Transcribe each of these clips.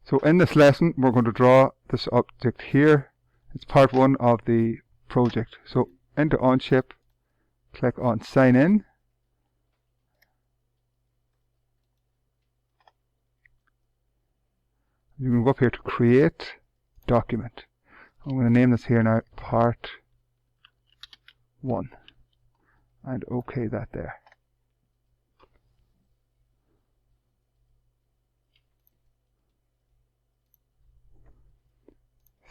So in this lesson, we're going to draw this object here. It's part 1 of the project. So into Onshape, click on Sign In. You can go up here to Create Document. I'm going to name this here now Part 1 and OK that there.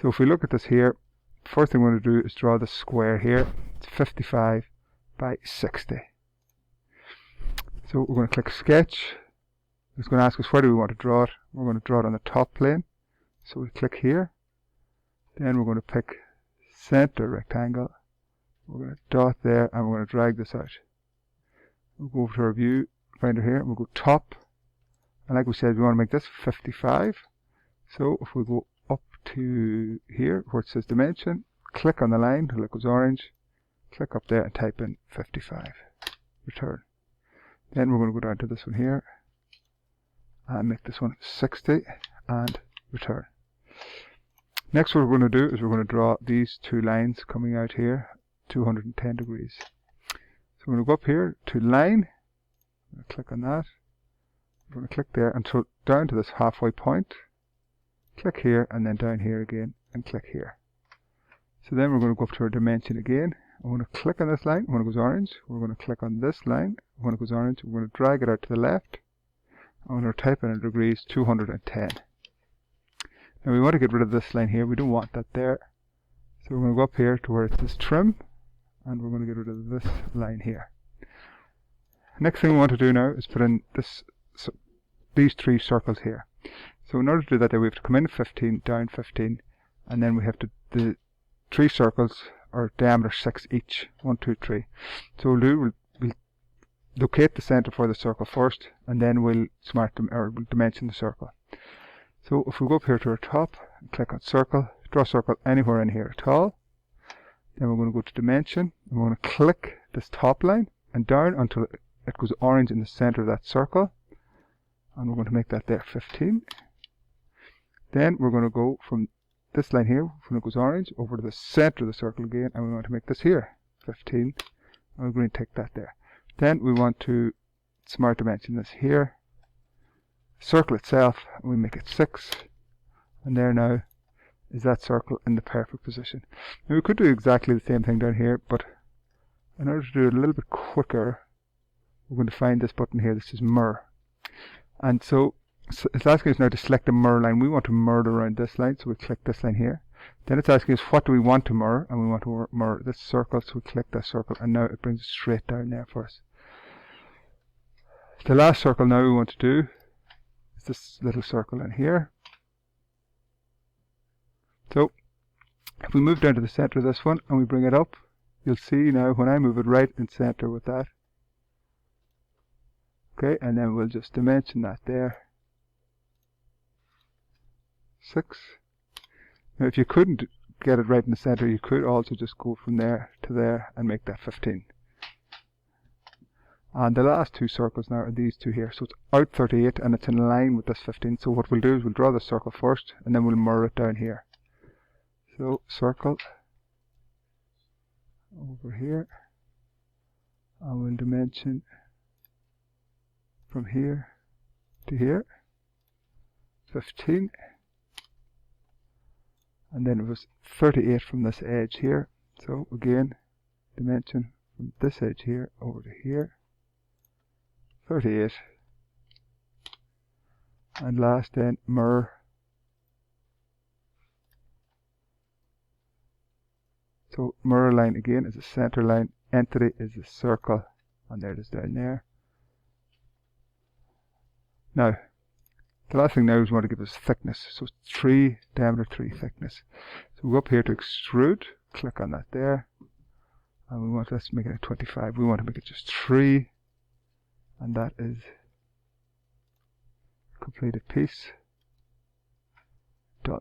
So if we look at this here, first thing we're going to do is draw the square here. It's 55 by 60. So we're going to click Sketch. It's going to ask us where do we want to draw it. We're going to draw it on the top plane. So we click here. Then we're going to pick Center Rectangle. We're going to dot there and we're going to drag this out. We'll go over to our view finder here and we'll go top. And like we said, we want to make this 55. So if we go up to here where it says dimension, click on the line till it goes orange, click up there and type in 55. Return. Then we're going to go down to this one here and make this one 60 and return. Next what we're going to do is we're going to draw these two lines coming out here 210 degrees. So we're going to go up here to line, I'm going to click on that, we're going to click there until down to this halfway point, click here and then down here again and click here. So then we're going to go up to our dimension again. I'm going to click on this line when it goes orange, we're going to click on this line when it goes orange, we're going to drag it out to the left. I'm going to type in degrees 210. Now we want to get rid of this line here, we don't want that there. So we're going to go up here to where it says trim and we're going to get rid of this line here. Next thing we want to do now is put in these 3 circles here. So in order to do that we have to come in 15, down 15, and then we have to, the 3 circles are diameter 6 each, 1, 2, 3. So we'll locate the center for the circle first and then we'll we'll dimension the circle. So if we go up here to our top and click on circle, draw a circle anywhere in here at all, then we're going to go to dimension and we're going to click this top line and down until it goes orange in the center of that circle, and we're going to make that there 15. Then we're going to go from this line here when it goes orange over to the center of the circle again and we want to make this here 15 and we're going to take that there. Then we want to smart dimension this here, circle itself, and we make it 6, and there now is that circle in the perfect position. Now we could do exactly the same thing down here, but in order to do it a little bit quicker, we're going to find this button here. This is mirror, and so it's asking us now to select the mirror line. We want to mirror around this line, so we click this line here. Then it's asking us what do we want to mirror, and we want to mirror this circle, so we click that circle and now it brings it straight down there for us. The last circle now we want to do is this little circle in here. So if we move down to the center of this one and we bring it up, you'll see now when I move it right in center with that. Okay, and then we'll just dimension that there 6. Now if you couldn't get it right in the center, you could also just go from there to there and make that 15. And the last 2 circles now are these 2 here. So it's out 38 and it's in line with this 15. So what we'll do is we'll draw the circle first and then we'll mirror it down here. So circle over here and we'll dimension from here to here 15. And then it was 38 from this edge here. So again, dimension from this edge here over to here 38, and last then mirror. So mirror line again is the center line, entity is the circle, and there it is down there. Now the last thing now is we want to give this thickness, so it's 3 diameter 3 thickness. So we go up here to extrude, click on that there, and we want this to make it 25. We want to make it just 3. And that is a completed piece. Done.